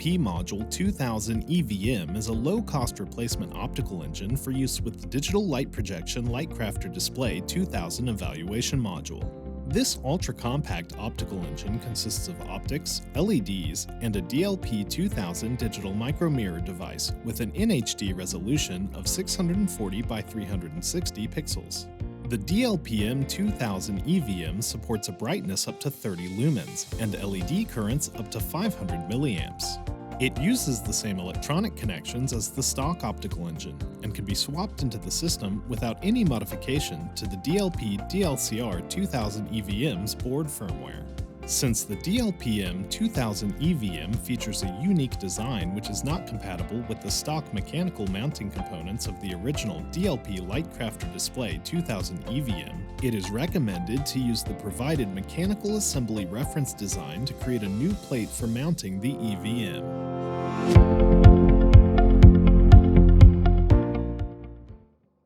DLPM2000EVM is a low-cost replacement optical engine for use with the Digital Light Projection Lightcrafter Display 2000 evaluation module. This ultra-compact optical engine consists of optics, LEDs, and a DLP2000 digital micromirror device with an NHD resolution of 640 by 360 pixels. The DLPM2000EVM supports a brightness up to 30 lumens and LED currents up to 500 milliamps. It uses the same electronic connections as the stock optical engine and can be swapped into the system without any modification to the DLP-DLCR2000EVM's board firmware. Since the DLPM2000EVM features a unique design which is not compatible with the stock mechanical mounting components of the original DLP Lightcrafter Display 2000 EVM, it is recommended to use the provided mechanical assembly reference design to create a new plate for mounting the EVM.